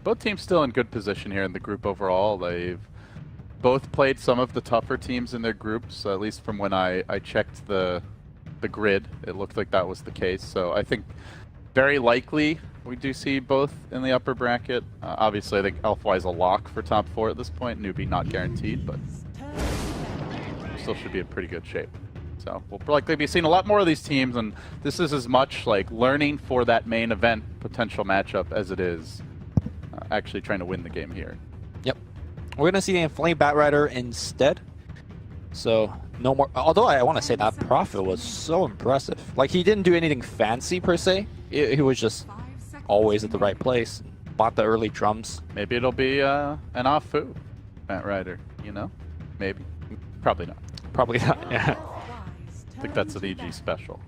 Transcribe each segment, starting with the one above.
Both teams still in good position here in the group overall. They've both played some of the tougher teams in their groups, at least from when I checked the grid. It looked like that was the case. So I think very likely we do see both in the upper bracket. Obviously, I think LFY is a lock for top 4 at this point. Newbee not guaranteed, but still should be in pretty good shape. So we'll likely be seeing a lot more of these teams, and this is as much like learning for that main event potential matchup as it is actually trying to win the game here. Yep. We're going to see the Inflame Batrider instead. So no more. Although I want to say that Prophet was so impressive. Like, he didn't do anything fancy per se. He was just always at the right place. Bought the early drums. Maybe it'll be an Afu Batrider, you know? Maybe. Probably not. Probably not, yeah. I think that's an EG special.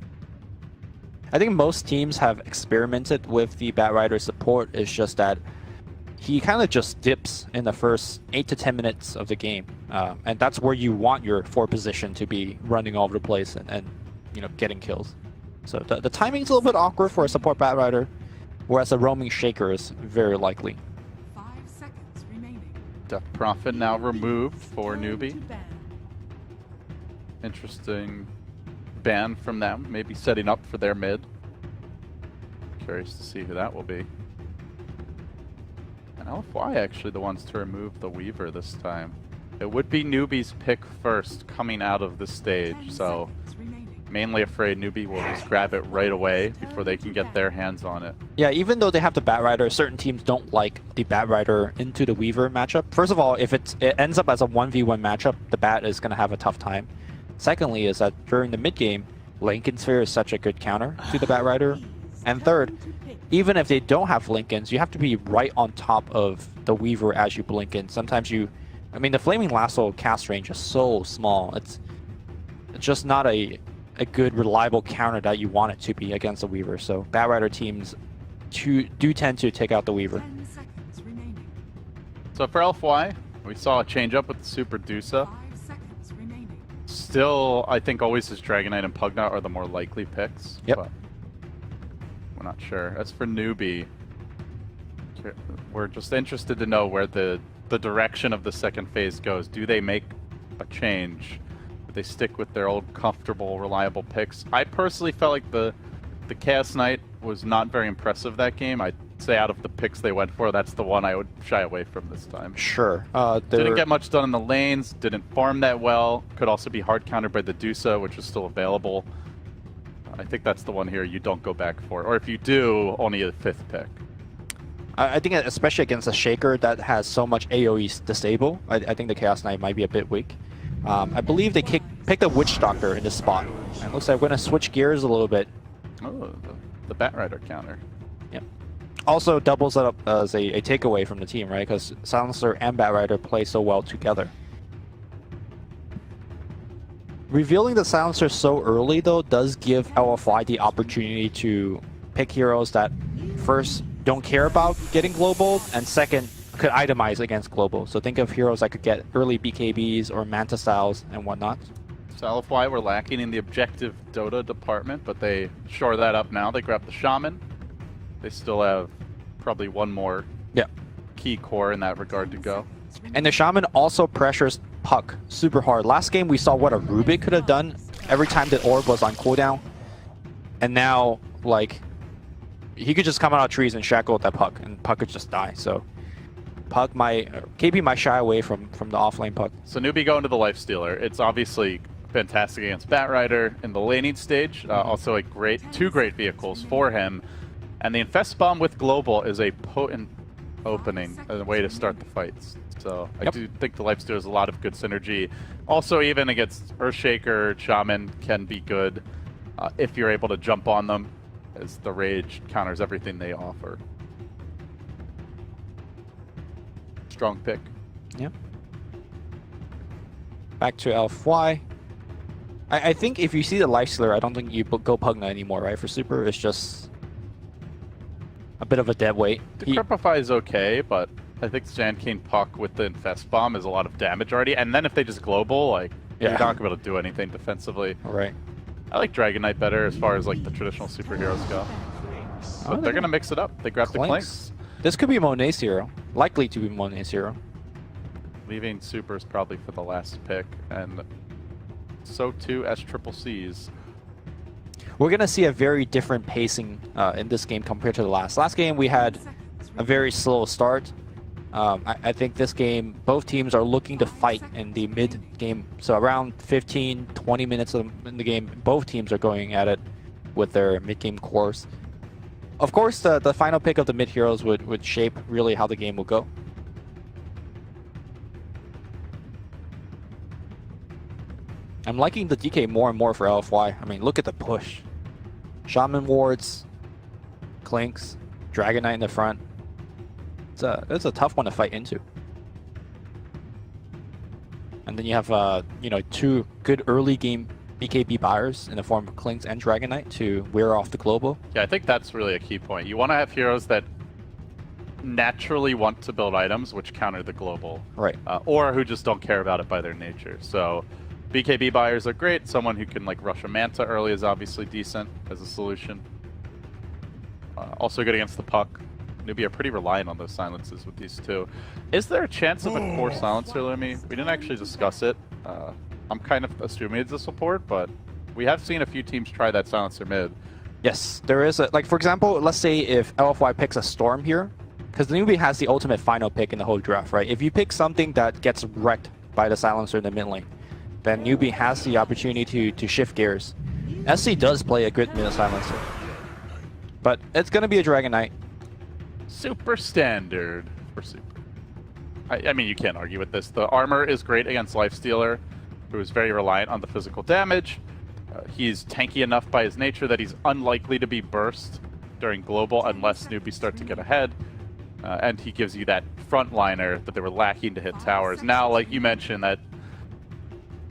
I think most teams have experimented with the Batrider support. It's just that he kind of just dips in the first 8 to 10 minutes of the game. And that's where you want your 4 position to be running all over the place and you know, getting kills. So the timing's a little bit awkward for a support Batrider, whereas a roaming Shaker is very likely. 5 seconds remaining. Death Prophet now removed for Newbee. Interesting ban from them, maybe setting up for their mid. Curious to see who that will be. And LFY actually the ones to remove the Weaver this time. It would be Newbee's pick first coming out of the stage, so mainly afraid Newbee will just grab it right away before they can get their hands on it. Yeah, even though they have the Batrider, certain teams don't like the Batrider into the Weaver matchup. First of all, if it ends up as a 1v1 matchup, the Bat is going to have a tough time. Secondly is that during the mid game, Lincoln Sphere is such a good counter to the Batrider. And third, even if they don't have Lincolns, you have to be right on top of the Weaver as you blink in. Sometimes I mean, the Flaming Lasso cast range is so small. It's just not a good, reliable counter that you want it to be against the Weaver. So Batrider teams do tend to take out the Weaver. So for LFY, we saw a change up with the Super Dusa. Still, I think always his Dragonite and Pugnut are the more likely picks. Yep. But we're not sure. As for Newbee, we're just interested to know where the direction of the second phase goes. Do they make a change? Do they stick with their old comfortable, reliable picks? I personally felt like the Chaos Knight was not very impressive that game. I'd say out of the picks they went for, that's the one I would shy away from this time. Sure. Didn't get much done in the lanes, didn't farm that well. Could also be hard countered by the Dusa, which is still available. I think that's the one here you don't go back for. Or if you do, only a 5th pick. I think especially against a Shaker that has so much AoE disable, I think the Chaos Knight might be a bit weak. I believe they picked a Witch Doctor in this spot. And it looks like we're going to switch gears a little bit. Oh, the Batrider counter. Yep. Also doubles it up as a takeaway from the team, right? Because Silencer and Batrider play so well together. Revealing the Silencer so early, though, does give LFY the opportunity to pick heroes that, first, don't care about getting global, and second, could itemize against global. So think of heroes that could get early BKBs or Manta Styles and whatnot. So LFY were lacking in the objective Dota department, but they shore that up now. They grab the Shaman. They still have probably one more key core in that regard to go. And the Shaman also pressures Puck super hard. Last game we saw what a Rubik could have done every time the orb was on cooldown. And now, like, he could just come out of trees and shackle with that Puck, and Puck could just die. So KP might shy away from the offlane Puck. So Newbee going to the Lifestealer. It's obviously fantastic against Batrider in the laning stage. Also two great vehicles for him. And the Infest Bomb with Global is a potent opening, a way to start the fights. So I do think the Lifestealer has a lot of good synergy. Also, even against Earthshaker, Shaman can be good if you're able to jump on them, as the Rage counters everything they offer. Strong pick. Yep. Back to LFY. I think if you see the Lifestealer, I don't think you go Pugna anymore, right? For Super, it's just a bit of a dead weight. The Crepify is okay, but I think Sand King Puck with the Infest Bomb is a lot of damage already. And then if they just global, like, you're not going to be able to do anything defensively. Right. I like Dragon Knight better as far as like the traditional superheroes go. But they're going to mix it up. They grab the Clinks. This could be Monet's hero. Likely to be Monet's hero. Leaving supers probably for the last pick, and so too Scccs. We're going to see a very different pacing in this game compared to the last. Last game we had a very slow start. I think this game, both teams are looking to fight in the mid game. So around 15, 20 minutes in the game, both teams are going at it with their mid game cores. Of course, the final pick of the mid heroes would shape really how the game will go. I'm liking the DK more and more for LFY. I mean, look at the push. Shaman wards, Clinks, Dragon Knight in the front. It's a tough one to fight into. And then you have you know, 2 good early game BKB buyers in the form of Clinks and Dragon Knight to wear off the global. Yeah, I think that's really a key point. You want to have heroes that naturally want to build items which counter the global. Right. Or who just don't care about it by their nature. So BKB buyers are great. Someone who can like rush a Manta early is obviously decent as a solution. Also good against the puck. Newbee are pretty reliant on those silences with these two. Is there a chance of a core silencer, Lumi? We didn't actually discuss it. I'm kind of assuming it's a support, but we have seen a few teams try that silencer mid. Yes, there is a, like for example, let's say if LFY picks a Storm here, because the Newbee has the ultimate final pick in the whole draft, right? If you pick something that gets wrecked by the silencer in the mid lane, then Newbee has the opportunity to shift gears. SC does play a good mid silencer, but it's going to be a Dragon Knight. Super standard for super. I mean, you can't argue with this. The armor is great against Lifestealer, who is very reliant on the physical damage. He's tanky enough by his nature that he's unlikely to be burst during global unless Newbee start to get ahead. And he gives you that frontliner that they were lacking to hit towers. Now, like you mentioned, that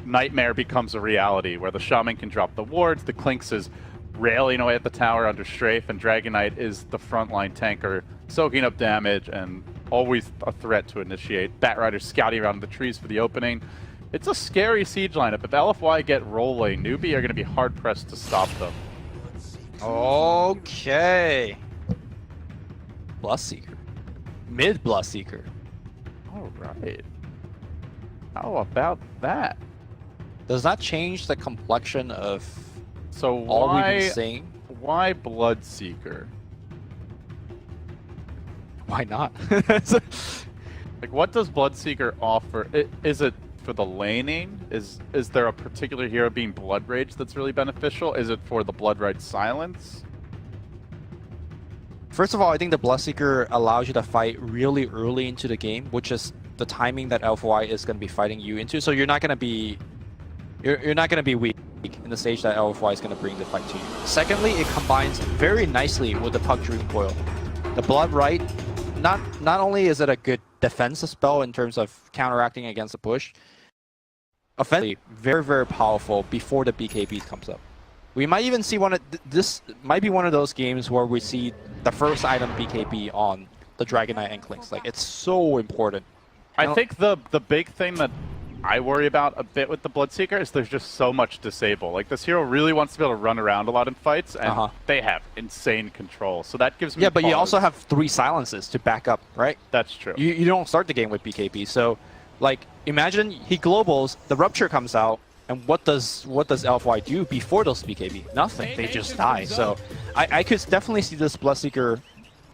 nightmare becomes a reality where the Shaman can drop the wards, the Clinks is railing away at the tower under strafe, and Dragon Knight is the frontline tanker, soaking up damage and always a threat to initiate. Batrider scouting around the trees for the opening. It's a scary siege lineup. If LFY get rolling, Newbee are going to be hard-pressed to stop them. Okay. Bloodseeker. Mid Bloodseeker. All right. How about that? Does that change the complexion of So all we've been saying? why Bloodseeker? Why not? Like, what does Bloodseeker offer? Is it for the laning? Is there a particular hero being Blood Rage that's really beneficial? Is it for the Blood Rage silence? First of all, I think the Bloodseeker allows you to fight really early into the game, which is the timing that LFY is going to be fighting you into. So you're not going to be you're not going to be weak in the stage that LFY is going to bring the fight to you. Secondly, it combines very nicely with the Puck Dream Coil. The Blood Right, not only is it a good defensive spell in terms of counteracting against the push, offensively very, very powerful before the BKB comes up. We might even see this might be one of those games where we see the first item BKB on the Dragon Knight and Clinks. Like, it's so important. I think the big thing that I worry about a bit with the Bloodseeker is there's just so much disable. Like, this hero really wants to be able to run around a lot in fights, and they have insane control. So that gives me but pause. you also have 3 silences to back up, right? That's true. You don't start the game with BKB. So, like, imagine he globals, the Rupture comes out, and what does LFY do before those BKB? Nothing. They just die. So I could definitely see this Bloodseeker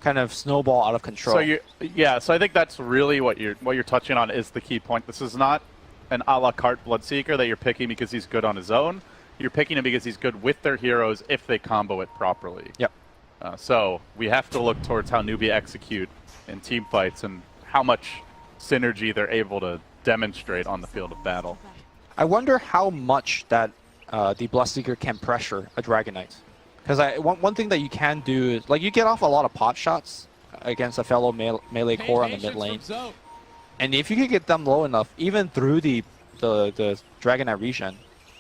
kind of snowball out of control. So so I think that's really what you're touching on is the key point. This is not an a la carte Bloodseeker that you're picking because he's good on his own. You're picking him because he's good with their heroes if they combo it properly. Yep. So we have to look towards how Newbee execute in team fights and how much synergy they're able to demonstrate on the field of battle. I wonder how much that the Bloodseeker can pressure a Dragon Knight. Because one thing that you can do is, like, you get off a lot of pot shots against a fellow melee core on the mid lane. And if you could get them low enough, even through the Dragon Knight regen,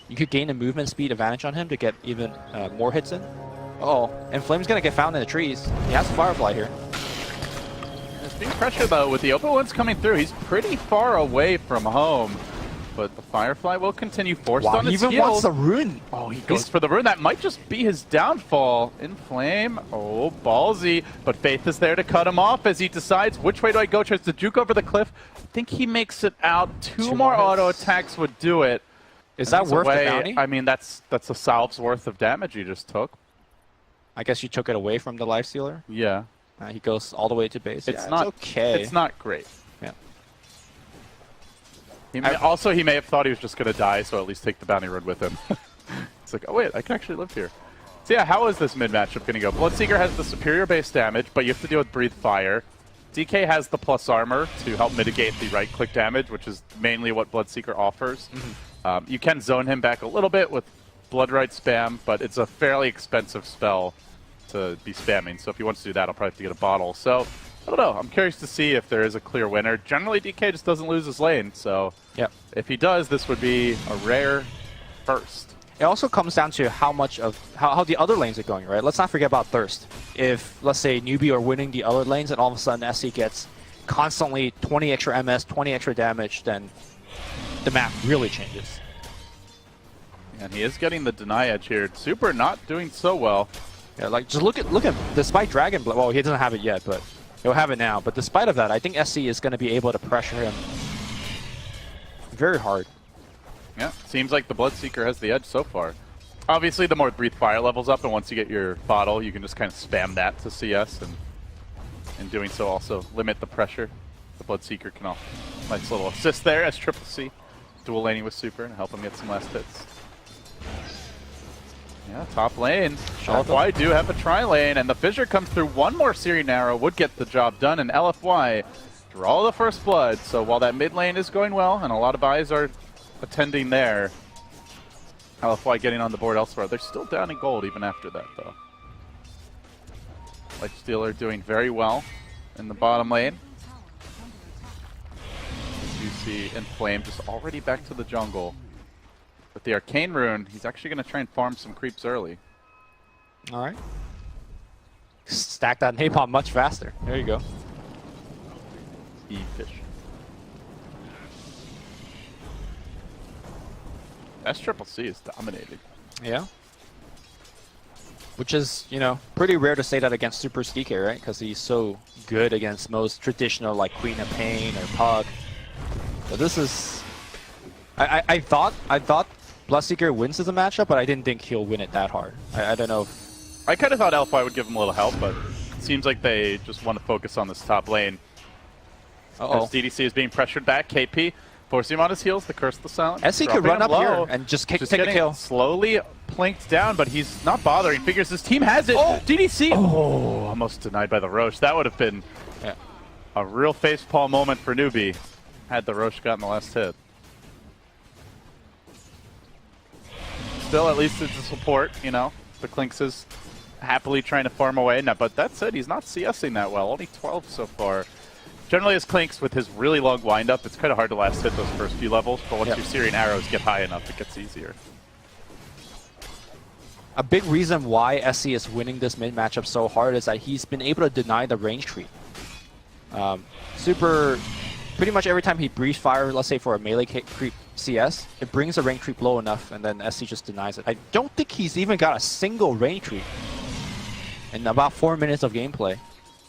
you could gain a movement speed advantage on him to get even more hits in. Uh-oh, and Flame's going to get found in the trees. He has a Firefly here. He's being pressured, though, with the open ones coming through. He's pretty far away from home. but the Firefly will continue forced Wow, on he his even heels. wants the rune. Oh, he goes for the rune. That might just be his downfall. In Flame. Oh, ballsy. But Faith is there to cut him off as he decides which way do I go. Tries to juke over the cliff. I think he makes it out. Two more auto attacks would do it. Is that worth the bounty? I mean, that's a salve's worth of damage he just took. I guess you took it away from the Lifestealer. Yeah. He goes all the way to base. It's Yeah, not okay. It's not great. Yeah. He may have thought he was just going to die, so at least take the bounty run with him. It's like, oh wait, I can actually live here. So yeah, how is this mid matchup going to go? Bloodseeker has the superior base damage, but you have to deal with Breathe Fire. DK has the plus armor to help mitigate the right-click damage, which is mainly what Bloodseeker offers. You can zone him back a little bit with Blood Right spam, but it's a fairly expensive spell to be spamming. So if he wants to do that, I'll probably have to get a bottle. So I don't know. I'm curious to see if there is a clear winner. Generally, DK just doesn't lose his lane. So if he does, this would be a rare first. It also comes down to how much of how the other lanes are going, right? Let's not forget about Thirst. If, let's say, Newbee are winning the other lanes and all of a sudden SC gets constantly 20 extra MS, 20 extra damage, then the map really changes. And he is getting the deny edge here. Super not doing so well. Yeah, like just look at despite Dragon Blood, well, he doesn't have it yet, but he'll have it now. But despite of that, I think SC is going to be able to pressure him very hard. Yeah, seems like the Bloodseeker has the edge so far. Obviously, the more Breathe Fire levels up, and once you get your bottle, you can just kind of spam that to CS, and in doing so also limit the pressure. The Bloodseeker can offer nice little assist there as Sccc dual laning with Super and help him get some last hits. Yeah, top lane. LFY do have a tri-lane, and the Fissure comes through. One more Syrian Arrow would get the job done, and LFY draw the first blood. So while that mid lane is going well, and a lot of eyes are attending there, LFY getting on the board elsewhere. They're still down in gold even after that, though. Lifestealer doing very well in the bottom lane. As you see Inflame just already back to the jungle. With the Arcane Rune, he's actually going to try and farm some creeps early. All right. Stack that napalm much faster. There you go. E-fish. Sccc is dominating. Yeah. Which is, you know, pretty rare to say that against Super Sccc, right? Because he's so good against most traditional, like Queen of Pain or Pug. So this is... I thought Bloodseeker wins as a matchup, but I didn't think he'll win it that hard. I don't know. I kind of thought LFY would give him a little help, but it seems like they just want to focus on this top lane. As DDC is being pressured back, KP forcing him on his heels, the Curse of the Silent. SC could run up here and just take a kill. Slowly planked down, but he's not bothering. Figures his team has it. DDC! Oh, almost denied by the Roche. That would have been a real facepalm moment for Newbee had the Roche gotten the last hit. Still, at least it's a support, you know. The Clinks is happily trying to farm away. Now, but that said, he's not CSing that well. Only 12 so far. Generally, as Clinks, with his really long windup, it's kind of hard to last hit those first few levels, but once your Syrian arrows get high enough, it gets easier. A big reason why SC is winning this mid matchup so hard is that he's been able to deny the range creep. Super, pretty much every time he breathes fire, let's say for a melee creep CS, it brings the range creep low enough, and then SC just denies it. I don't think he's even got a single range creep in about 4 minutes of gameplay.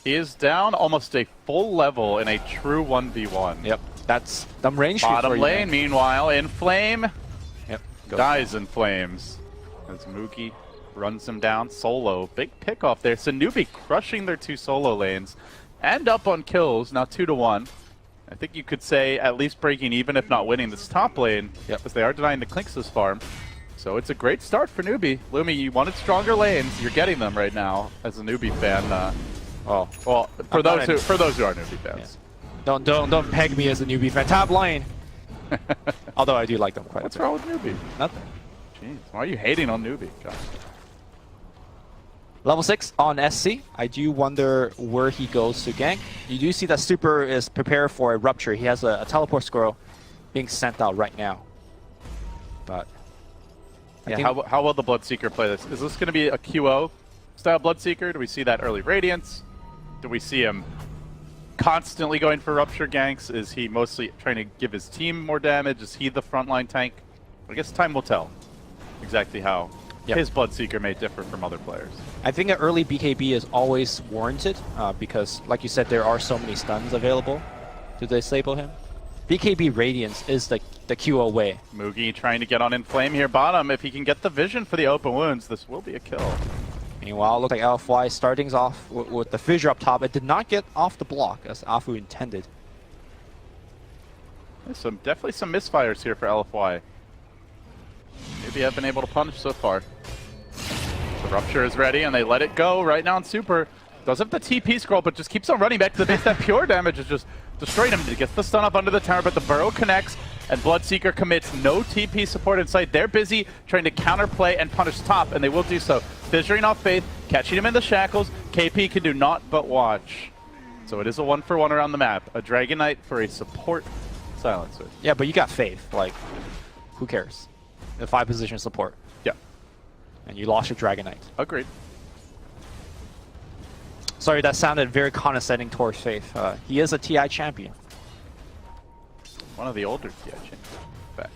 He is down almost a full level in a true 1v1. Yep, that's the range creep. Bottom lane, meanwhile, in Flame. Yep, dies in flames. As Mookie runs him down solo. Big pick off there. So Newbee crushing their two solo lanes and up on kills, now 2-1. I think you could say at least breaking even, if not winning this top lane, because they are denying the Clinks' farm. So it's a great start for Newbee. Lumi, you wanted stronger lanes. You're getting them right now as a Newbee fan. Well, for those who are Newbee fans. Yeah. Don't peg me as a Newbee fan. Top lane. Although I do like them quite a bit. What's wrong with Newbee? Nothing. Jeez, why are you hating on Newbee? Gosh. Level 6 on SC. I do wonder where he goes to gank. You do see that Super is prepared for a rupture. He has a teleport squirrel being sent out right now. But how will the Bloodseeker play this? Is this going to be a QO style Bloodseeker? Do we see that early Radiance? Do we see him constantly going for Rupture ganks? Is he mostly trying to give his team more damage? Is he the frontline tank? I guess time will tell exactly how his Bloodseeker may differ from other players. I think an early BKB is always warranted because, like you said, there are so many stuns available to disable him. BKB Radiance is the QO way. Mugi trying to get on Inflame here bottom. If he can get the vision for the open wounds, this will be a kill. Meanwhile, it looks like LFY starting off with the fissure up top. It did not get off the block as Afu intended. There's definitely some misfires here for LFY. Maybe have been able to punish so far. The Rupture is ready and they let it go right now on Super. Does have the TP scroll, but just keeps on running back to the base. That pure damage is just destroying him. He gets the stun up under the tower, but the burrow connects and Bloodseeker commits. No TP support in sight. They're busy trying to counterplay and punish top, and they will do so. Fissuring off Faith, catching him in the shackles. KP can do naught but watch. So it is a 1-for-1 around the map. A Dragon Knight for a support silencer. Yeah, but you got Faith. Like, who cares? The 5-position support. Yeah. And you lost your Dragon Knight. Agreed. Sorry, that sounded very condescending towards Faith. He is a TI champion. One of the older TI champions. In fact.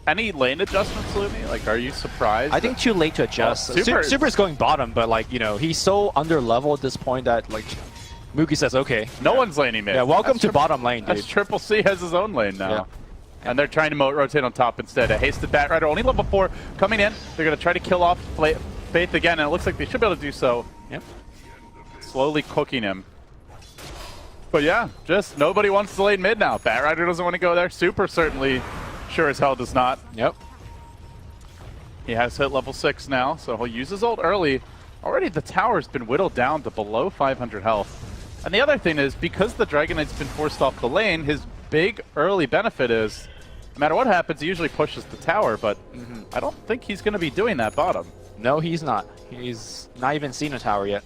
Any lane adjustments, Lumi? Like, are you surprised? I think too late to adjust. Super's going bottom, but like, you know, he's so under level at this point that like Mookie says, okay. No one's laning mid. Yeah, welcome to bottom lane, dude. Triple C has his own lane now. Yeah. And they're trying to rotate on top instead. A hasted Batrider, only level 4, coming in. They're going to try to kill off Faith again, and it looks like they should be able to do so. Yep. Slowly cooking him. But yeah, just nobody wants to lane mid now. Batrider doesn't want to go there. Super certainly sure as hell does not. Yep. He has hit level 6 now, so he'll use his ult early. Already the tower's been whittled down to below 500 health. And the other thing is, because the Dragon Knight's been forced off the lane, his big early benefit is, no matter what happens, he usually pushes the tower, but I don't think he's going to be doing that bottom. No, he's not. He's not even seen a tower yet.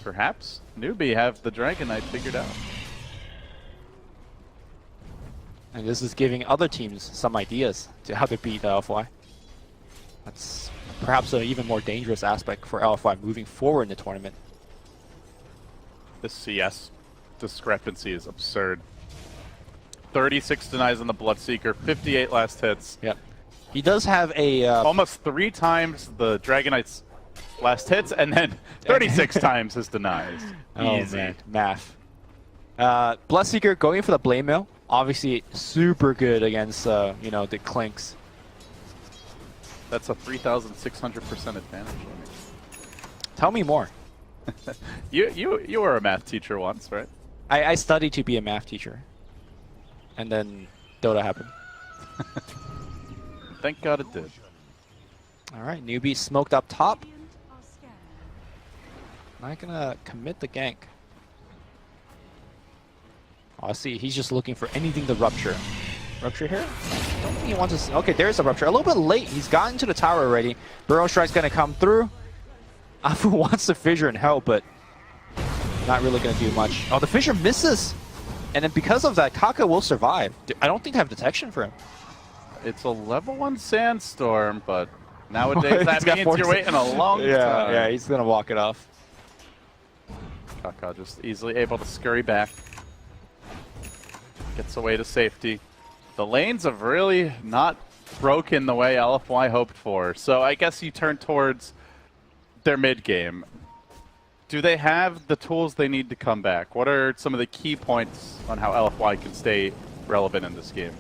Perhaps Newbee have the Dragon Knight figured out. And this is giving other teams some ideas to how to beat LFY. That's perhaps an even more dangerous aspect for LFY moving forward in the tournament. The CS discrepancy is absurd. 36 denies on the Bloodseeker, 58 last hits. Yep. He does have a... almost 3 times the Dragon Knight's last hits, and then 36 times his denies. Easy. Man. Math. Bloodseeker going for the blade mail. Obviously super good against, you know, the Clinks. That's a 3,600% advantage. Tell me more. You were a math teacher once, right? I studied to be a math teacher. And then Dota happened. Thank God it did. Alright, Newbee smoked up top. Not gonna commit the gank. Oh, I see, he's just looking for anything to rupture. Rupture here? I don't think he wants to... Okay, there's a rupture. A little bit late. He's gotten to the tower already. Burrow Strike's gonna come through. Afu wants to fissure and help, but not really gonna do much. Oh, the fissure misses! And then because of that, Kaka will survive. I don't think they have detection for him. It's a level 1 sandstorm, but nowadays that means you're waiting a long time. Yeah, he's gonna walk it off. Kaka just easily able to scurry back. Gets away to safety. The lanes have really not broken the way LFY hoped for, so I guess you turn towards their mid game. Do they have the tools they need to come back? What are some of the key points on how LFY can stay relevant in this game?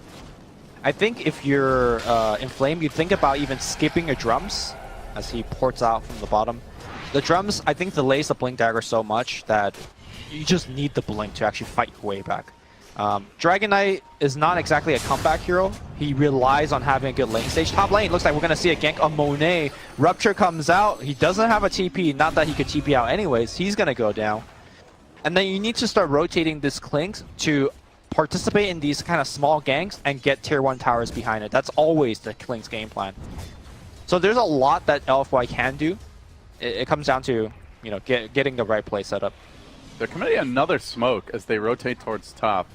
I think if you're Inflame, you think about even skipping your drums as he ports out from the bottom. The drums, I think, delays the Blink Dagger so much that you just need the Blink to actually fight your way back. Dragon Knight is not exactly a comeback hero. He relies on having a good lane stage. Top lane, looks like we're going to see a gank on Monet. Rupture comes out. He doesn't have a TP. Not that he could TP out anyways. He's going to go down. And then you need to start rotating this Clinks to participate in these kind of small ganks and get tier 1 towers behind it. That's always the Clinks game plan. So there's a lot that LFY can do. It comes down to, you know, getting the right play set up. They're committing another smoke as they rotate towards top.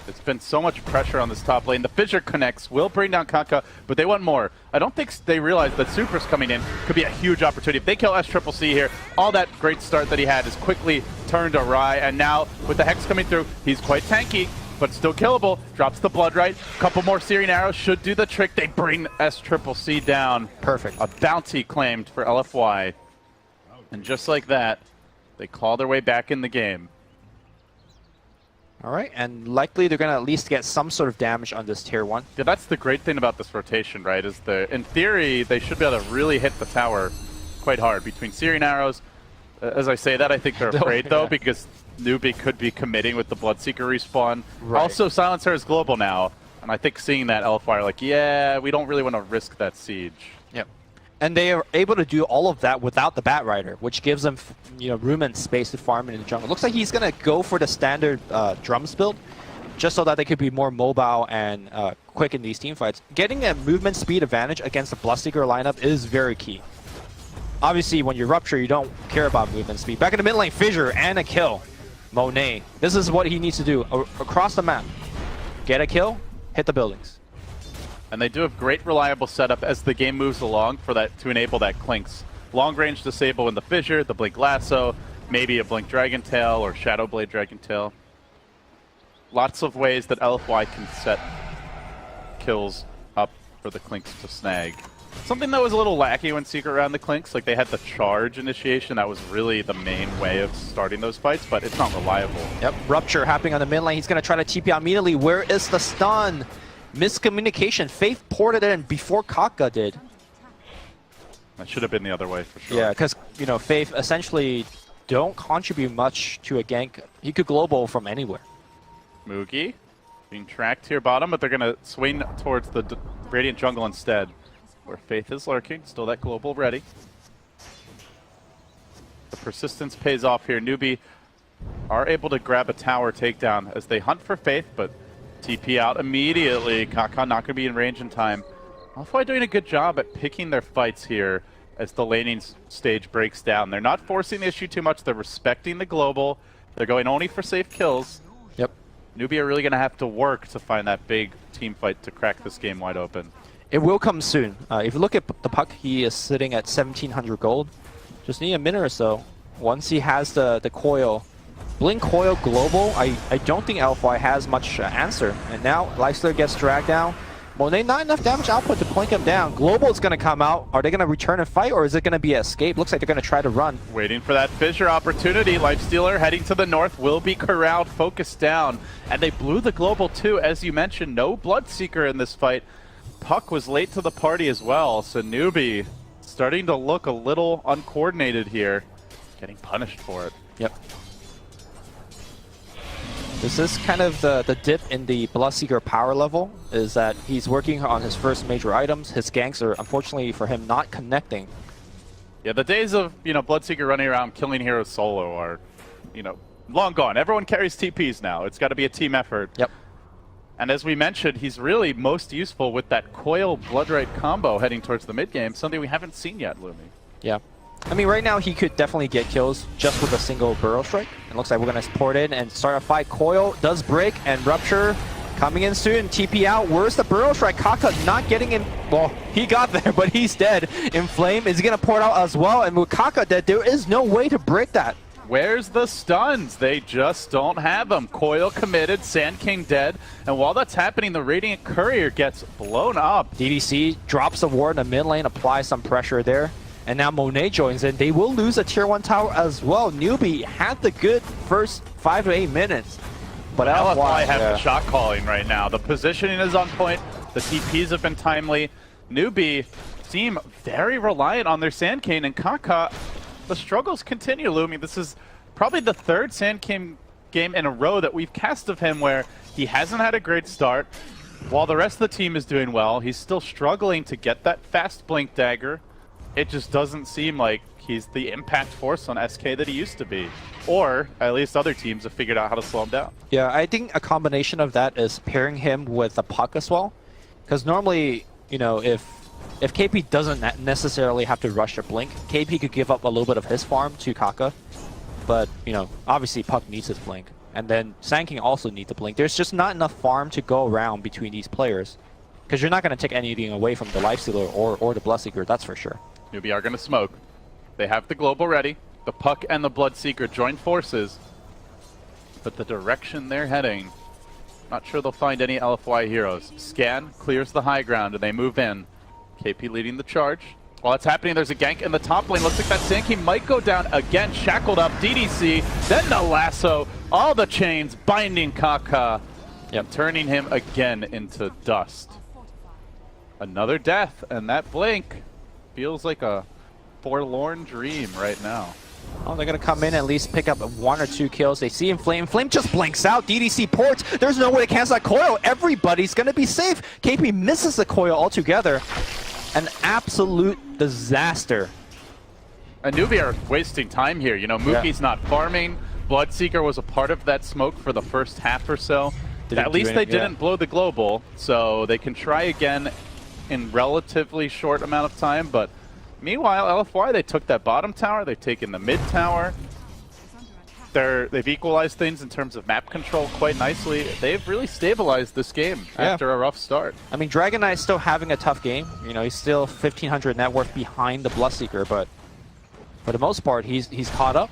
It's been so much pressure on this top lane. The Fissure connects, will bring down Kaka, but they want more. I don't think they realize that Supra's coming in could be a huge opportunity. If they kill Sccc here, all that great start that he had is quickly turned awry, and now with the Hex coming through, he's quite tanky, but still killable. Drops the Blood Right. Couple more Searing Arrows should do the trick. They bring Sccc down. Perfect. A bounty claimed for LFY. And just like that, they claw their way back in the game. All right, and likely they're going to at least get some sort of damage on this tier 1. Yeah, that's the great thing about this rotation, right? Is in theory, they should be able to really hit the tower quite hard between Searing Arrows. As I say that, I think they're afraid, though, because Newbee could be committing with the Bloodseeker respawn. Right. Also, Silencer is global now, and I think seeing that LFY are like, yeah, we don't really want to risk that siege. Yep. And they are able to do all of that without the Bat Rider, which gives them room and space to farm in the jungle. Looks like he's going to go for the standard drums build, just so that they could be more mobile and quick in these team fights. Getting a movement speed advantage against the Bloodseeker lineup is very key. Obviously, when you Rupture, you don't care about movement speed. Back in the mid lane, Fissure and a kill. Monet. This is what he needs to do across the map. Get a kill, hit the buildings. And they do have great reliable setup as the game moves along for that to enable that Clinks. Long range disable in the Fissure, the Blink Lasso, maybe a Blink Dragon Tail or Shadow Blade Dragon Tail. Lots of ways that LFY can set kills up for the Clinks to snag. Something that was a little lacky when Secret ran the Clinks, like they had the charge initiation, that was really the main way of starting those fights, but it's not reliable. Yep, Rupture happening on the mid lane. He's going to try to TP out immediately. Where is the stun? Miscommunication. Faith ported it in before Kaka did. That should have been the other way for sure. Yeah, because Faith essentially don't contribute much to a gank. He could global from anywhere. Mugi being tracked here bottom, but they're going to swing towards the Radiant jungle instead, where Faith is lurking. Still that global ready. The persistence pays off here. Newbee are able to grab a tower takedown as they hunt for Faith, but TP out immediately. Kaka not going to be in range in time. LFY doing a good job at picking their fights here as the laning stage breaks down. They're not forcing the issue too much. They're respecting the global. They're going only for safe kills. Yep. Newbee are really going to have to work to find that big team fight to crack this game wide open. It will come soon. If you look at the puck, he is sitting at 1,700 gold. Just need a minute or so. Once he has the coil, Blink Coil Global, I don't think LFY has much answer. And now Lifestealer gets dragged down. Monet, not enough damage output to blink him down. Global is going to come out. Are they going to return and fight, or is it going to be an escape? Looks like they're going to try to run. Waiting for that Fissure opportunity. Lifestealer heading to the north, will be corralled, focused down. And they blew the global too, as you mentioned. No Bloodseeker in this fight. Puck was late to the party as well, so Newbee starting to look a little uncoordinated here. Getting punished for it. Yep. This is kind of the dip in the Bloodseeker power level, is that he's working on his first major items. His ganks are, unfortunately for him, not connecting. Yeah, the days of, Bloodseeker running around killing heroes solo are, long gone. Everyone carries TPs now. It's got to be a team effort. Yep. And as we mentioned, he's really most useful with that Coil Bloodright combo heading towards the mid game, something we haven't seen yet, Lumi. Yeah. I mean, right now he could definitely get kills just with a single Burrow Strike. It looks like we're going to port in and start a fight. Coil does break, and Rupture coming in soon. TP out. Where's the Burrow Strike? Kaka not getting in. Well, he got there, but he's dead. Inflame is going to port out as well, and with Kaka dead, there is no way to break that. Where's the stuns? They just don't have them. Coil committed, Sand King dead, and while that's happening, the Radiant Courier gets blown up. DDC drops a ward in the mid lane, applies some pressure there. And now Monet joins in. They will lose a tier 1 tower as well. Newbee had the good first 5 to 8 minutes. But LFY have the shot calling right now. The positioning is on point. The TPs have been timely. Newbee seem very reliant on their Sand King, and Kaka, the struggles continue, Lumi. This is probably the third Sand King game in a row that we've cast of him where he hasn't had a great start. While the rest of the team is doing well, he's still struggling to get that fast blink dagger. It just doesn't seem like he's the impact force on SK that he used to be. Or at least other teams have figured out how to slow him down. Yeah, I think a combination of that is pairing him with a puck as well. Because normally, if KP doesn't necessarily have to rush a blink, KP could give up a little bit of his farm to Kaka. But, obviously Puck needs his blink. and then Sccc also need to blink. There's just not enough farm to go around between these players, because you're not going to take anything away from the Lifestealer or the Bloodseeker, that's for sure. Newbee are going to smoke. They have the global ready. The Puck and the Bloodseeker join forces. But the direction they're heading, not sure they'll find any LFY heroes. Scan clears the high ground and they move in. KP leading the charge. While that's happening, there's a gank in the top lane. Looks like that Sccc might go down again. Shackled up, DDC, then the lasso. All the chains binding Kaka. Yep. Turning him again into dust. Another death, and that blink feels like a forlorn dream right now. Oh, they're going to come in and at least pick up 1 or 2 kills. They see Inflame. Inflame just blinks out. DDC ports. There's no way to cancel that coil. Everybody's going to be safe. KP misses the coil altogether. An absolute disaster. And Newbee are wasting time here. You know, Mookie's not farming. Bloodseeker was a part of that smoke for the first half or so. At least they didn't blow the global, so they can try again in relatively short amount of time. But meanwhile, LFY, they took that bottom tower, they've taken the mid tower. They've equalized things in terms of map control quite nicely. They've really stabilized this game after a rough start. I mean, Dragon Knight is still having a tough game. You know, he's still 1,500 net worth behind the Bloodseeker, but for the most part, he's caught up.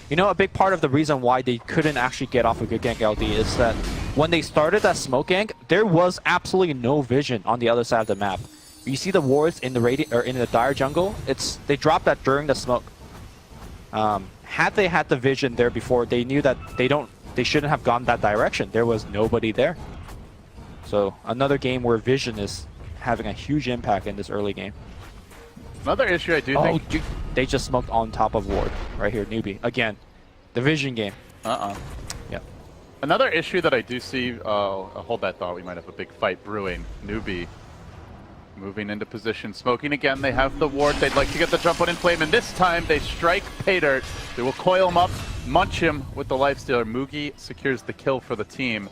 You know, a big part of the reason why they couldn't actually get off a good gank LD is that when they started that smoke gank, there was absolutely no vision on the other side of the map. You see the wards in the in the dire jungle. They dropped that during the smoke. Had they had the vision there before, they knew that they shouldn't have gone that direction. There was nobody there. So another game where vision is having a huge impact in this early game. Another issue I do think... Dude, they just smoked on top of ward right here, Newbee. Again, the vision game. Yep. Another issue that I do see, I'll hold that thought, we might have a big fight brewing. Newbee moving into position, smoking again. They have the ward. They'd like to get the jump on Inflame, and this time they strike Paydirt. They will coil him up, munch him with the Lifestealer. Mugi secures the kill for the team,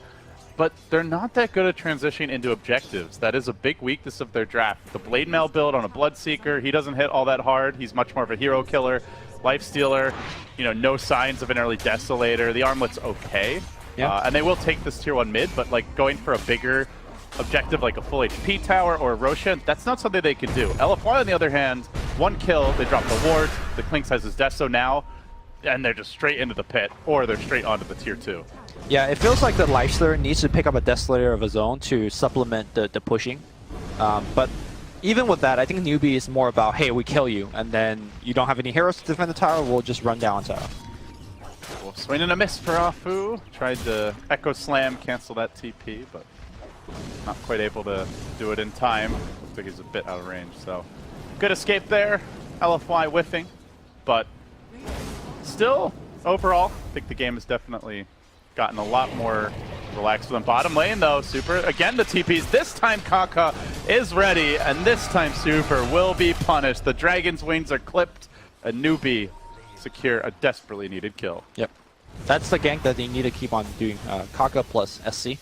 but they're not that good at transitioning into objectives. That is a big weakness of their draft. The Blade Mail build on a Bloodseeker, he doesn't hit all that hard. He's much more of a hero killer. Lifestealer, you know, no signs of an early Desolator. The armlet's okay, and they will take this tier 1 mid, but like going for a bigger objective like a full HP tower or a Roshan, that's not something they can do. LFY, on the other hand, 1 kill, they drop the ward, the Clinks has his Deso now, and they're just straight into the pit, or they're straight onto the tier 2. Yeah, it feels like the Lifestealer needs to pick up a Desolator of his own to supplement the pushing. But even with that, I think Newbee is more about, hey, we kill you, and then you don't have any heroes to defend the tower, we'll just run down tower. Well, swing and a miss for Afu. Tried to Echo Slam, cancel that TP, but not quite able to do it in time. Looks like he's a bit out of range, so good escape there. LFY whiffing, but still, overall, I think the game has definitely gotten a lot more relaxed with them. Bottom lane, though, Super, again, the TPs. This time, Kaka is ready, and this time, Super will be punished. The Dragon's wings are clipped, and Newbee secure a desperately needed kill. Yep. That's the gank that they need to keep on doing. Kaka plus SC.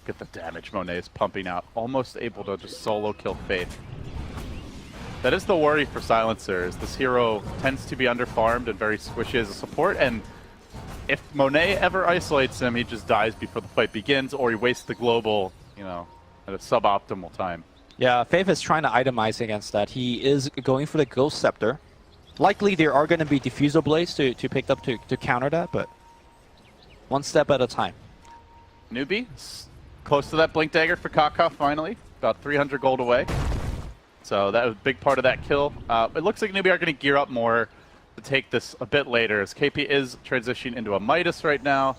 Get the damage Monet is pumping out. Almost able to just solo kill Faith. That is the worry for Silencer, is this hero tends to be underfarmed and very squishy as a support, and if Monet ever isolates him, he just dies before the fight begins, or he wastes the global, you know, at a suboptimal time. Yeah, Faith is trying to itemize against that. He is going for the Ghost Scepter. Likely there are going to be Diffusal Blades to pick up to counter that, but one step at a time. Newbee, close to that Blink Dagger for Kaka finally, about 300 gold away. So that was a big part of that kill. It looks like Newbee are going to gear up more to take this a bit later, as KP is transitioning into a Midas right now.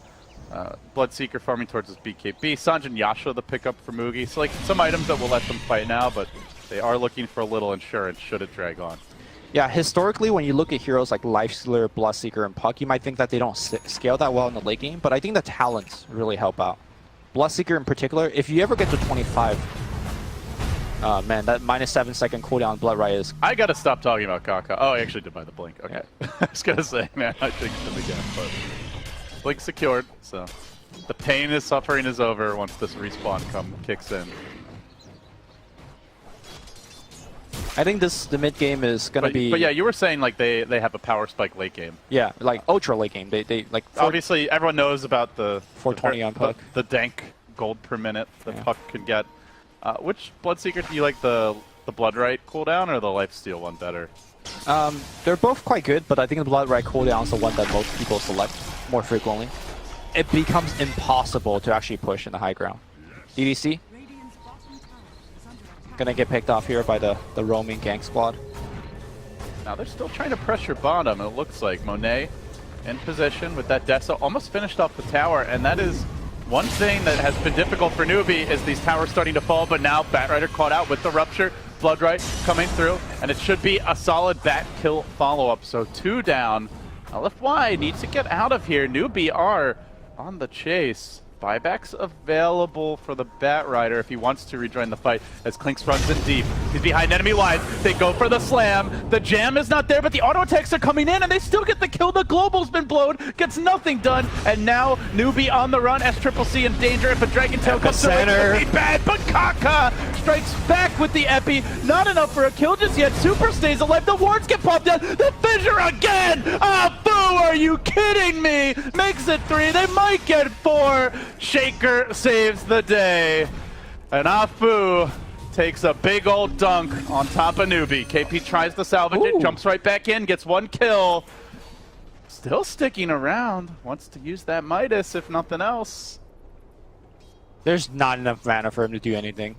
Bloodseeker farming towards his BKB. Sanj and Yasha the pickup for Mugi. So like some items that will let them fight now, but they are looking for a little insurance should it drag on. Yeah, historically, when you look at heroes like Lifestealer, Bloodseeker, and Puck, you might think that they don't scale that well in the late game, but I think the talents really help out. Bloodseeker in particular, if you ever get to 25, man, that -7 second cooldown Blood Riot is... I gotta stop talking about Kaka. Oh, I actually did buy the Blink. Okay. Yeah. I was gonna say, man, I think it's again, but Blink secured, so the pain and suffering is over once this respawn kicks in. I think the mid game is gonna be. But yeah, you were saying like they have a power spike late game. Yeah, like ultra late game. They like. Obviously, everyone knows about the 420 on Puck. The dank gold per minute that Yeah. Puck can get. Which Bloodseeker do you like, the Bloodright cooldown or the Lifesteal one better? They're both quite good, but I think the Bloodright cooldown is the one that most people select more frequently. It becomes impossible to actually push in the high ground. DDC Radiant's bottom tower is under attack. gonna get picked off here by the roaming gang squad. Now they're still trying to pressure bottom. It looks like Monet in position with that Dessa almost finished off the tower, and that is one thing that has been difficult for Newbee is these towers starting to fall, but now Batrider caught out with the Rupture. Bloodright coming through, and it should be a solid Bat kill follow-up. So 2 down. LFY needs to get out of here. Newbee are on the chase. Buybacks available for the Batrider if he wants to rejoin the fight as Clinks runs in deep. He's behind enemy lines. They go for the slam. The jam is not there, but the auto attacks are coming in and they still get the kill. The global's been blown, gets nothing done, and now Newbee on the run. Sccc in danger if a Dragon Tail comes through. It's be bad, but Kaka strikes back with the epi. Not enough for a kill just yet. Super stays alive. The wards get popped down. The fissure again. Ah, boo! Are you kidding me? Makes it 3. They might get 4. Shaker saves the day. And Afu takes a big old dunk on top of Newbee. KP tries to salvage it, jumps right back in, gets 1 kill. Still sticking around. Wants to use that Midas if nothing else. There's not enough mana for him to do anything.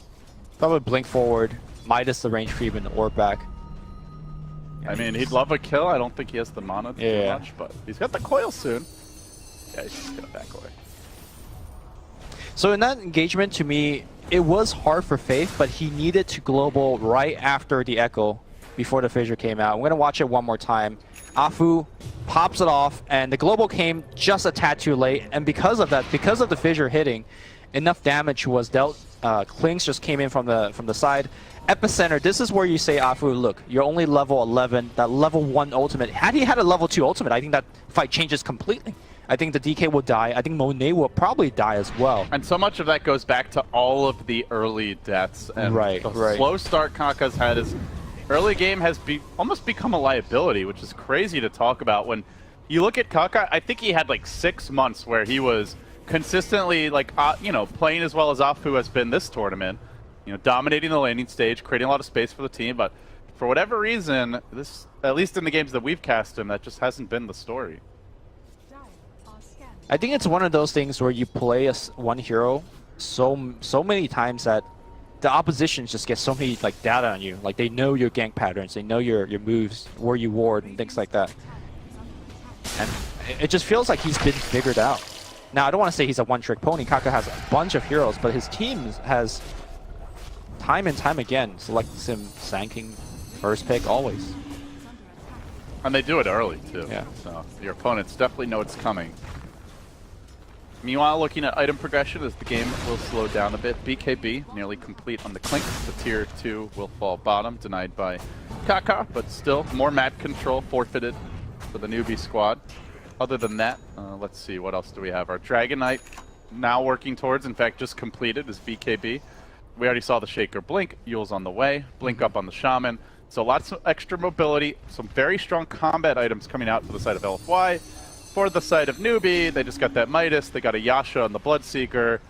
Probably blink forward, Midas the range creep and the orb back. I mean, he'd love a kill. I don't think he has the mana to do Yeah. much, but he's got the coil soon. Yeah, he's just gonna back away. So in that engagement, to me, it was hard for Faith, but he needed to global right after the Echo, before the fissure came out. I'm going to watch it one more time. Afu pops it off, and the global came just a tad too late, and because of that, because of the fissure hitting, enough damage was dealt. Clinks just came in from the side. Epicenter, this is where you say, Afu, look, you're only level 11, that level 1 ultimate. Had he had a level 2 ultimate, I think that fight changes completely. I think the DK will die. I think Monet will probably die as well. And so much of that goes back to all of the early deaths. And the slow start Kaka's had is early game has almost become a liability, which is crazy to talk about. When you look at Kaka, I think he had like 6 months where he was consistently like, playing as well as Afu has been this tournament. Dominating the landing stage, creating a lot of space for the team. But for whatever reason, this, at least in the games that we've cast him, that just hasn't been the story. I think it's one of those things where you play one hero so many times that the opposition just gets so many like data on you. Like they know your gank patterns, they know your moves, where you ward, and things like that. And it just feels like he's been figured out. Now I don't want to say he's a one-trick pony. Kaka has a bunch of heroes, but his team has time and time again selects him Sanking first pick always. And they do it early too. Yeah. So your opponents definitely know it's coming. Meanwhile, looking at item progression as the game will slow down a bit. BKB nearly complete on the Clink. The tier 2 will fall bottom, denied by Kaka, but still more map control forfeited for the Newbee squad. Other than that, let's see, what else do we have? Our Dragon Knight now working towards, in fact, just completed is BKB. We already saw the Shaker blink. Yule's on the way. Blink up on the Shaman. So lots of extra mobility. Some very strong combat items coming out for the side of LFY. For the side of Newbee, they just got that Midas. They got a Yasha on the Bloodseeker.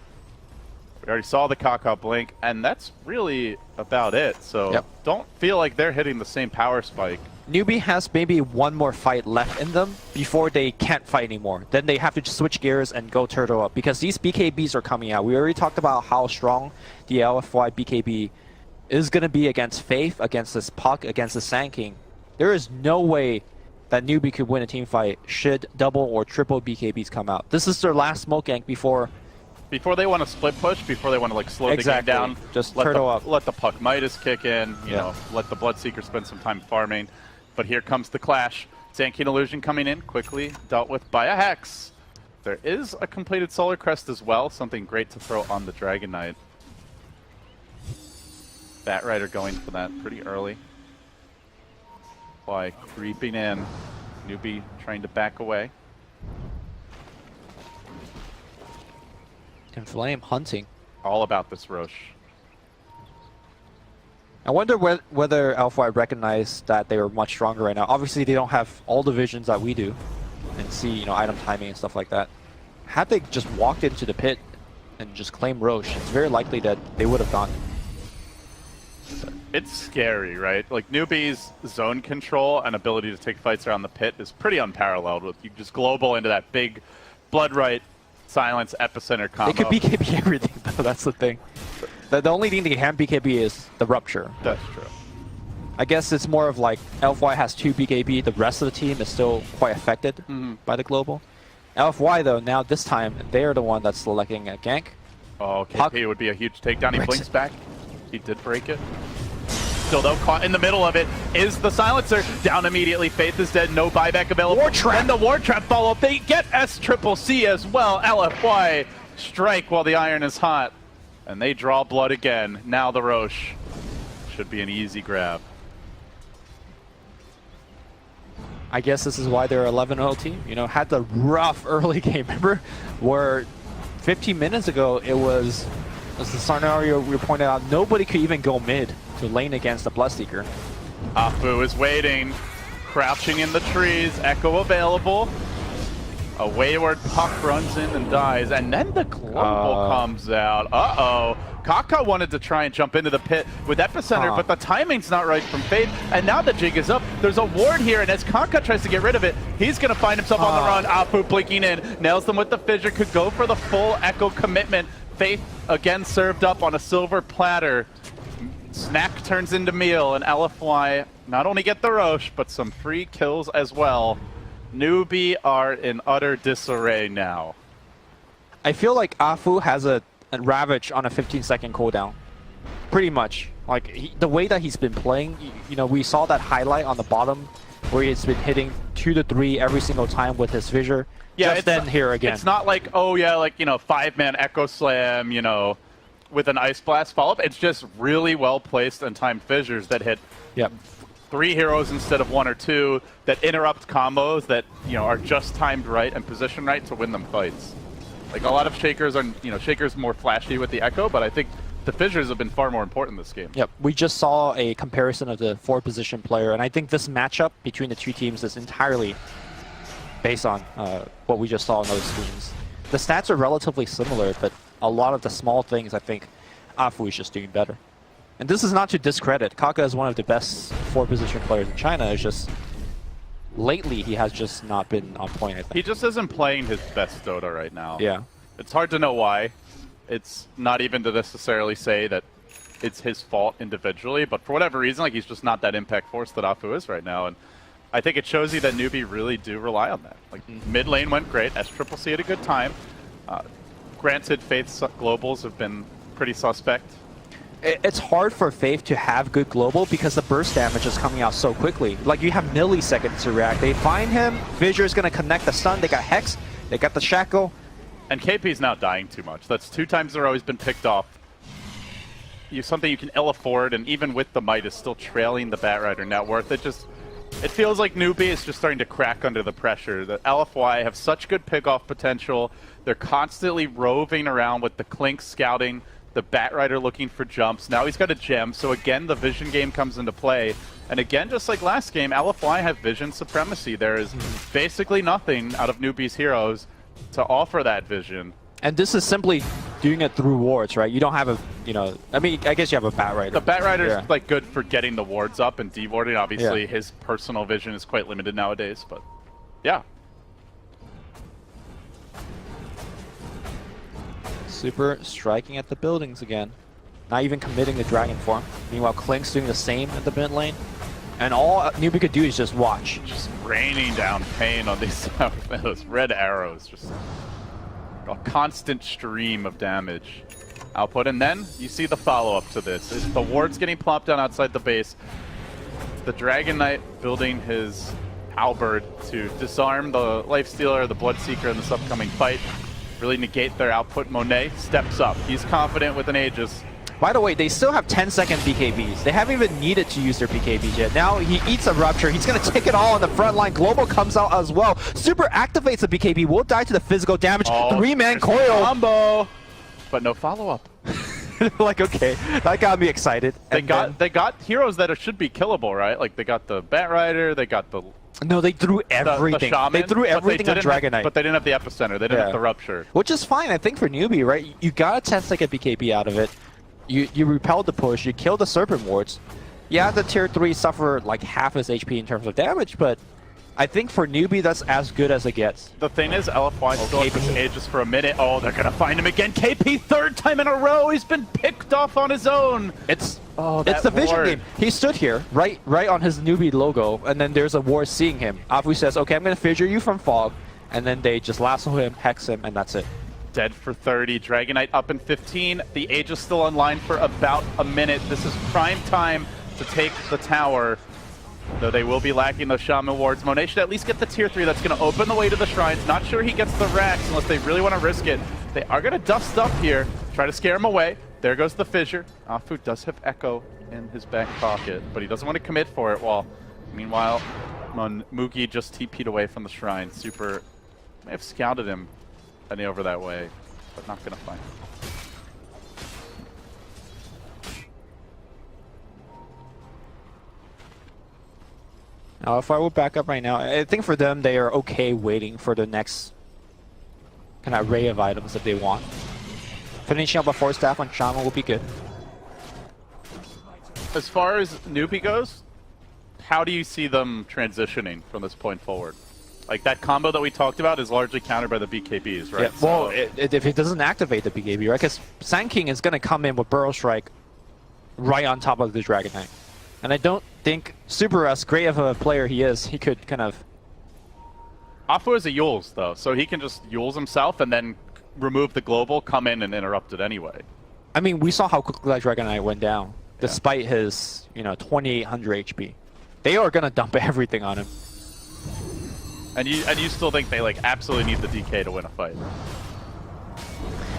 We already saw the Kaka blink. And that's really about it. So don't feel like they're hitting the same power spike. Newbee has maybe one more fight left in them before they can't fight anymore. Then they have to just switch gears and go turtle up because these BKBs are coming out. We already talked about how strong the LFY BKB is going to be against Faith, against this Puck, against the Sand King. There is no way that Newbee could win a team fight should double or triple BKBs come out. This is their last smoke gank before they want to split push, before they want to like slow the game down. Just let turtle up. Let the Puck Midas kick in, you know, let the Bloodseeker spend some time farming. But here comes the clash. Sand King Illusion coming in, quickly dealt with by a Hex. There is a completed Solar Crest as well, something great to throw on the Dragon Knight. Batrider going for that pretty early. Why creeping in. Newbee trying to back away. And Flame hunting. All about this Roche. I wonder whether Alpha recognized that they were much stronger right now. Obviously, they don't have all the visions that we do, and see item timing and stuff like that. Had they just walked into the pit and just claimed Roche, it's very likely that they would have gone. It's scary, right? Like, Newbee's zone control and ability to take fights around the pit is pretty unparalleled. With you just global into that big blood right silence epicenter combo. They could BKB everything, though. That's the thing. The only thing they can BKB is the rupture. That's true. I guess it's more of like LFY has 2 BKB, the rest of the team is still quite affected by the global. LFY though, now this time, they're the one that's selecting a gank. Oh, KP would be a huge takedown. He blinks back. He did break it. Still though, caught in the middle of it is the silencer. Down immediately, Faith is dead, no buyback available. War Trap! And the War Trap follow-up, they get Sccc as well. LFY strike while the iron is hot. And they draw blood again. Now the Roche should be an easy grab. I guess this is why they're 11-0 team. Had the rough early game. Remember where 15 minutes ago it was the scenario we pointed out, nobody could even go mid to lane against the Bloodseeker. Afu is waiting, crouching in the trees, Echo available. A wayward puck runs in and dies, and then the global comes out. Uh-oh. Kaka wanted to try and jump into the pit with Epicenter, but the timing's not right from Faith, and now the jig is up. There's a ward here, and as Kaka tries to get rid of it, he's going to find himself on the run. Afu blinking in, nails them with the fissure, could go for the full Echo commitment. Faith again served up on a silver platter. Snack turns into meal, and LFY not only get the Roche, but some free kills as well. Newbee are in utter disarray now. I feel like Afu has a Ravage on a 15-second cooldown. Pretty much. Like, the way that he's been playing, we saw that highlight on the bottom where he's been hitting 2 to 3 every single time with his fissure. Yeah, just then here again. It's not like, oh yeah, like, 5-man Echo Slam, with an Ice Blast follow-up. It's just really well-placed and timed fissures that hit 3 heroes instead of 1 or 2, that interrupt combos that, are just timed right and positioned right to win them fights. Like, a lot of Shakers are, Shakers more flashy with the Echo, but I think the fissures have been far more important this game. Yep, we just saw a comparison of the 4-position player, and I think this matchup between the two teams is entirely based on what we just saw in those screens. The stats are relatively similar, but a lot of the small things, I think, Afu is just doing better. And this is not to discredit. Kaka is one of the best 4-position players in China. It's just lately he has just not been on point, I think. He just isn't playing his best Dota right now. Yeah. It's hard to know why. It's not even to necessarily say that it's his fault individually, but for whatever reason, like, he's just not that impact force that Afu is right now. And I think it shows you that Newbee really do rely on that. Like, mid lane went great. Sccc had a good time. Granted, Faith's globals have been pretty suspect. It's hard for Faith to have good global because the burst damage is coming out so quickly. Like, you have milliseconds to react. They find him, Fissure is going to connect the stun, they got Hex, they got the Shackle. And KP's now dying too much. That's 2 times in a row he's been picked off. Something you can ill afford, and even with the Might is still trailing the Batrider net worth. It feels like Newbee is just starting to crack under the pressure. The LFY have such good pick-off potential. They're constantly roving around with the Clink scouting, the Batrider looking for jumps. Now he's got a gem, so again the vision game comes into play. And again, just like last game, LFY have vision supremacy. There is basically nothing out of Newbee's heroes to offer that vision. And this is simply doing it through wards, right? You don't have a, I mean, I guess you have a Batrider. The Batrider's like good for getting the wards up and dewarding. Obviously, his personal vision is quite limited nowadays, but yeah. Super striking at the buildings again. Not even committing the Dragon form. Meanwhile, Klink's doing the same at the mid lane. And all Newbee could do is just watch. Just raining down pain on these those red arrows. Just a constant stream of damage output. And then you see the follow-up to this. Is the ward's getting plopped down outside the base. The Dragon Knight building his halberd to disarm the Lifestealer, the Bloodseeker in this upcoming fight. Really negate their output. Monet steps up. He's confident with an Aegis. By the way, they still have 10-second BKBs. They haven't even needed to use their BKBs yet. Now he eats a Rupture. He's going to take it all on the front line. Global comes out as well. Super activates the BKB. Will die to the physical damage. 3-man coil. Combo, but no follow-up. Like, okay, that got me excited. They got heroes that should be killable, right? Like they got the Batrider, they got the No, they threw everything. Shaman, they threw everything on Dragon Knight. But they didn't have the epicenter. They didn't have the rupture. Which is fine, I think, for Newbee, right? You got a 10-second BKB out of it. You repelled the push. You killed the Serpent Wards. Yeah, the tier 3 suffered like half his HP in terms of damage, but I think for Newbee, that's as good as it gets. The thing is, LFY still has this Aegis for a minute. Oh, they're going to find him again. KP third time in a row. He's been picked off on his own. It's the vision game. He stood here, right on his Newbee logo, and then there's a ward seeing him. Afu says, okay, I'm going to fissure you from fog, and then they just lasso him, hex him, and that's it. Dead for 30. Dragon Knight up in 15. The Aegis still online for about a minute. This is prime time to take the tower. Though they will be lacking those Shaman wards. Monet should at least get the tier 3 that's going to open the way to the shrines. Not sure he gets the racks unless they really want to risk it. They are going to dust up here, try to scare him away. There goes the fissure. Afu does have Echo in his back pocket, but he doesn't want to commit for it. Meanwhile, Mugi just TP'd away from the shrine. Super may have scouted him any over that way, but not going to find him. Now, if I would back up right now, I think for them, they are okay waiting for the next kind of array of items that they want. Finishing up a 4-staff on Shaman will be good. As far as Newbee goes, how do you see them transitioning from this point forward? Like, that combo that we talked about is largely countered by the BKBs, right? Yeah, well, if it doesn't activate the BKB, right? Because Sand King is going to come in with Burrow Strike right on top of the Dragon Knight. And I don't think Super, as great of a player he is, he could kind of... Afu is a Yules, though, so he can just Yules himself and then remove the global, come in and interrupt it anyway. I mean, we saw how quickly that Dragon Knight went down, despite his, 2,800 HP. They are going to dump everything on him. And you still think they, like, absolutely need the DK to win a fight?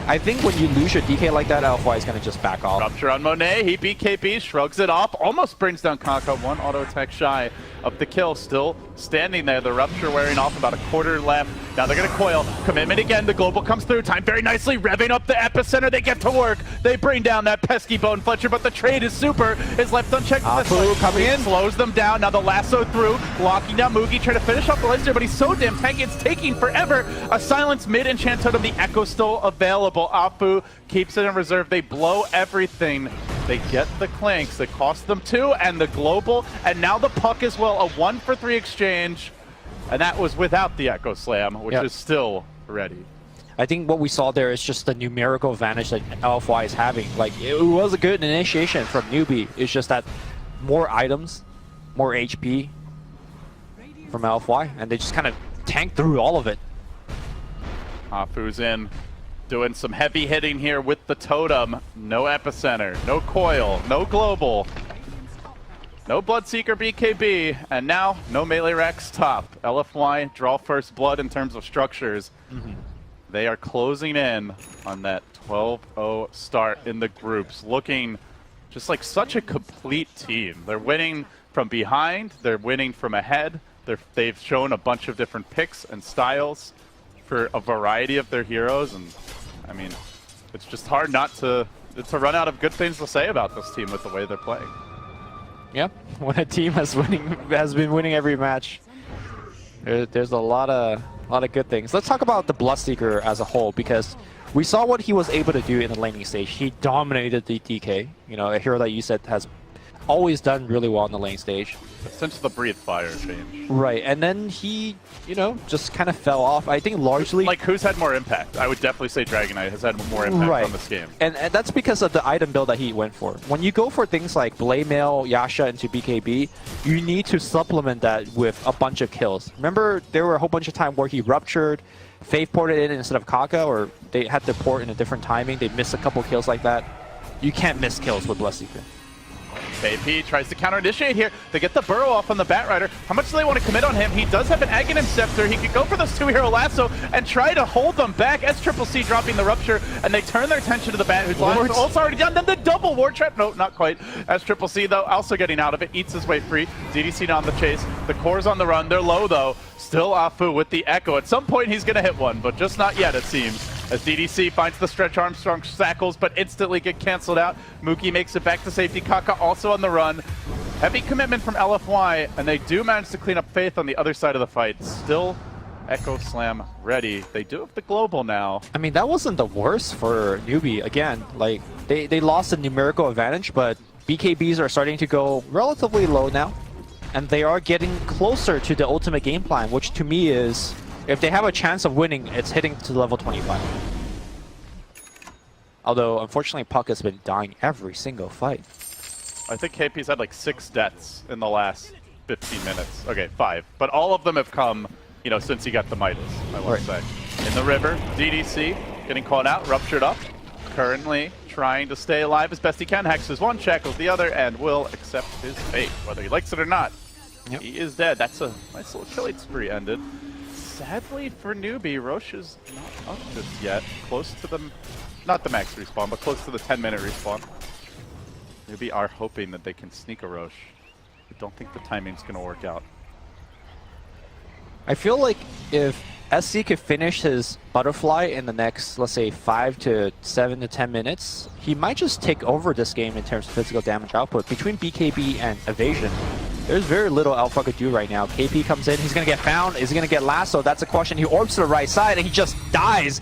I think when you lose your DK like that, LFY is going to just back off. Rupture on Monet, he BKB, shrugs it off, almost brings down Kaka, one auto attack shy of the kill, still standing there, the Rupture wearing off, about a quarter left. Now they're going to coil, commitment again, the global comes through, time very nicely, revving up the epicenter, they get to work, they bring down that pesky Bone Fletcher, but the trade is super, is left unchecked. Afu coming in. Slows them down, now the lasso through, locking down Mugi, trying to finish off the laser, but he's so damn tanky, it's taking forever. A silence mid-enchant totem, the Echo still available. Afu keeps it in reserve, they blow everything. They get the clanks, it costs them 2, and the global, and now the puck as well, a 1-for-3 exchange. And that was without the Echo Slam, which is still ready. I think what we saw there is just the numerical advantage that LFY is having. Like, it was a good initiation from Newbee. It's just that more items, more HP from LFY, and they just kind of tanked through all of it. Afu's in, doing some heavy hitting here with the totem. No epicenter, no coil, no global. No Bloodseeker BKB, and now no melee racks top. LFY draw first blood in terms of structures. They are closing in on that 12-0 start in the groups, looking just like such a complete team. They're winning from behind, they're winning from ahead. They've shown a bunch of different picks and styles for a variety of their heroes, and I mean, it's just hard not to run out of good things to say about this team with the way they're playing. Yeah, when a team has been winning every match, there's a lot of good things. Let's talk about the Bloodseeker as a whole, because we saw what he was able to do in the laning stage. He dominated the DK, a hero that you said has always done really well in the lane stage. Since the Breathe Fire change. Right, and then he, just kind of fell off. I think largely... Like, who's had more impact? I would definitely say Dragon Knight has had more impact on this game. And that's because of the item build that he went for. When you go for things like Blade Mail, Yasha into BKB, you need to supplement that with a bunch of kills. Remember, there were a whole bunch of times where he ruptured, Faith ported in instead of Kaka, or they had to port in a different timing. They missed a couple kills like that. You can't miss kills with Bloodseeker. KP tries to counter-initiate here. They get the burrow off on the Batrider. How much do they want to commit on him? He does have an Aghanim Scepter. He could go for this 2-hero lasso and try to hold them back. Sccc dropping the Rupture, and they turn their attention to the Bat, whose last ult's already done. Then the double Ward Trap. No, not quite. Sccc, though, also getting out of it. Eats his way free. DDC on the chase. The core's on the run. They're low, though. Still Afu with the Echo. At some point, he's going to hit one, but just not yet, it seems. as DDC finds the stretch Armstrong shackles, but instantly get canceled out. Mookie makes it back to safety. Kaka also on the run. Heavy commitment from LFY, and they do manage to clean up Faith on the other side of the fight. Still Echo Slam ready. They do have the global now. I mean, that wasn't the worst for Newbee. Again, like, they lost the numerical advantage, but BKBs are starting to go relatively low now. And they are getting closer to the ultimate game plan, which to me is, if they have a chance of winning, it's hitting to level 25. Although, unfortunately, Puck has been dying every single fight. I think KP's had like 6 deaths in the last 15 minutes. Okay, 5. But all of them have come, you know, since he got the Midas, I want to say. In the river, DDC getting caught out, ruptured up. Currently trying to stay alive as best he can. Hexes one, shackles the other, and will accept his fate, whether he likes it or not. Yep. He is dead. That's a nice little killing spree ended. Sadly for Newbee, Roche is not up just yet. Close to the, not the max respawn, but close to the 10-minute respawn. Newbee are hoping that they can sneak a Roche. I don't think the timing's going to work out. I feel like if SC could finish his butterfly in the next, let's say, 5 to 7 to 10 minutes, he might just take over this game in terms of physical damage output. Between BKB and evasion, there's very little Alpha could do right now. KP comes in, he's going to get found, is he going to get lasso? That's a question. He orbs to the right side and he just dies.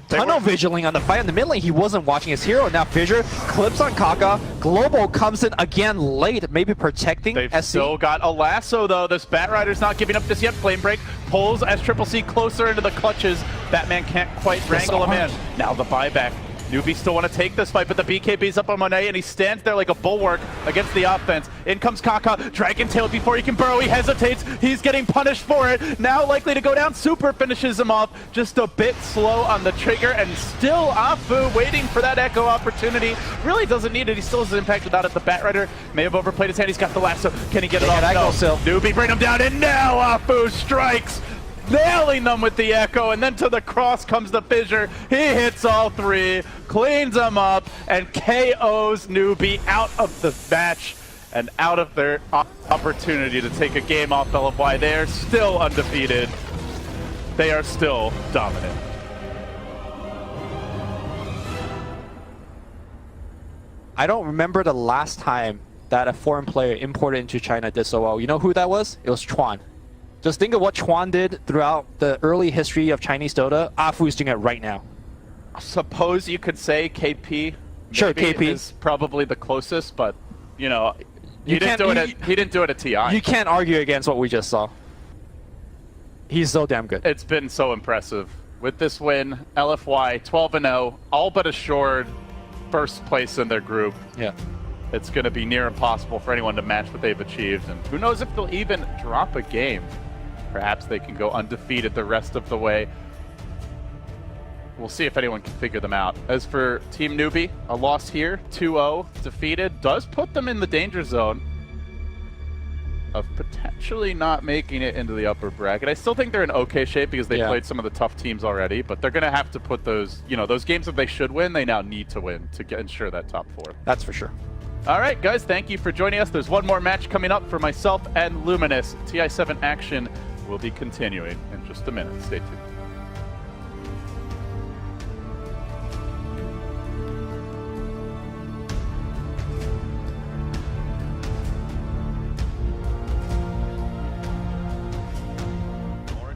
Tunnel vigiling on the fight in the mid lane. He wasn't watching his hero. Now Fissure clips on Kaka. Global comes in again late, maybe protecting They've SC. still got a lasso though. This Batrider's not giving up just yet. Flame Break pulls Sccc closer into the clutches. Batman can't quite wrangle him in. Now the buyback. Newbee still want to take this fight, but the BKB's up on Monet, and he stands there like a bulwark against the offense. In comes Kaka, Dragon Tail before he can burrow. He hesitates. He's getting punished for it. Now likely to go down. Super finishes him off. Just a bit slow on the trigger, and still Afu waiting for that echo opportunity. Really doesn't need it. He still has impact without it. The Batrider may have overplayed his hand. He's got the lasso. Can he get it off? No. Newbee bring him down, and now Afu strikes. Nailing them with the echo, and then to the cross comes the Fissure. He hits all 3, cleans them up, and KOs Newbee out of the match and out of their opportunity to take a game off LFY. They are still undefeated. They are still dominant. I don't remember the last time that a foreign player imported into China did so well. You know who that was? It was Chuan. Just think of what Chuan did throughout the early history of Chinese Dota. Afu's doing it right now. Suppose you could say KP. Sure, KP is probably the closest, but you know, he didn't do it at TI. You can't argue against what we just saw. He's so damn good. It's been so impressive. With this win, LFY 12-0, all but assured first place in their group. Yeah. It's going to be near impossible for anyone to match what they've achieved, and who knows if they'll even drop a game. Perhaps they can go undefeated the rest of the way. We'll see if anyone can figure them out. As for Team Newbee, a loss here, 2-0, defeated, does put them in the danger zone of potentially not making it into the upper bracket. I still think they're in okay shape because they played some of the tough teams already, but they're going to have to put those, you know, those games that they should win, they now need to win to ensure that top 4. That's for sure. All right, guys, thank you for joining us. There's one more match coming up for myself and Luminous. Ti7 action will be continuing in just a minute. Stay tuned.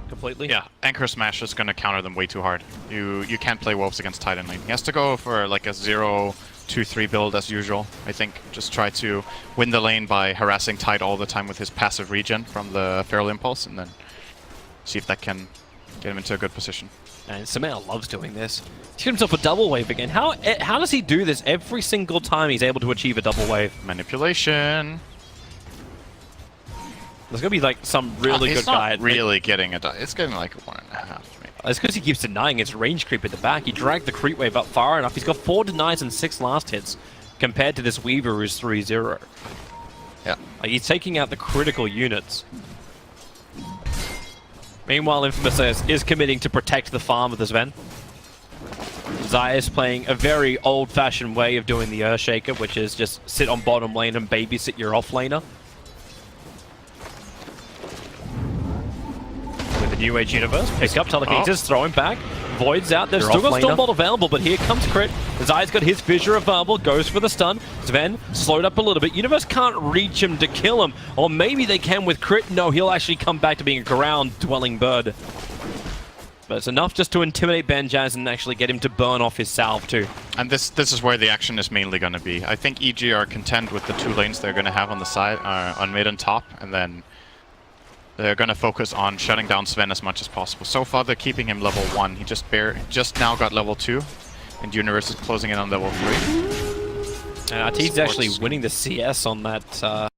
Completely? Yeah, Anchor Smash is going to counter them way too hard. You can't play Wolves against Titan lane. He has to go for like a 0-2-3 build as usual. I think just try to win the lane by harassing Tide all the time with his passive regen from the Feral Impulse, and then see if that can get him into a good position. And Samir loves doing this. He's got himself a double wave again. How does he do this every single time he's able to achieve a double wave? Manipulation. There's going to be like some really good guy. It's not really getting a die. It's getting like a 1.5 maybe. It's because he keeps denying its range creep at the back. He dragged the creep wave up far enough. He's got 4 denies and 6 last hits compared to this Weaver who's 3-0. Yeah. Like, he's taking out the critical units. Meanwhile, Infamous is committing to protect the farm of the Sven. Xayah is playing a very old-fashioned way of doing the Earthshaker, which is just sit on bottom lane and babysit your off-laner. With the New Age Universe, pick up Telekinesis, throw him back. Void's out. They've They're still got off laner. Stormbolt available, but here comes Crit. Zai's got his Fissure available, goes for the stun. Sven slowed up a little bit. Universe can't reach him to kill him. Or maybe they can with Crit. No, he'll actually come back to being a ground-dwelling bird. But it's enough just to intimidate Benjaz and actually get him to burn off his salve too. And this is where the action is mainly going to be. I think EG are content with the 2 lanes they're going to have on the side, on mid and top, and then they're going to focus on shutting down Sven as much as possible. So far, they're keeping him level 1. He just now got level 2, and Universe is closing in on level 3. And Arteezy's actually winning the CS on that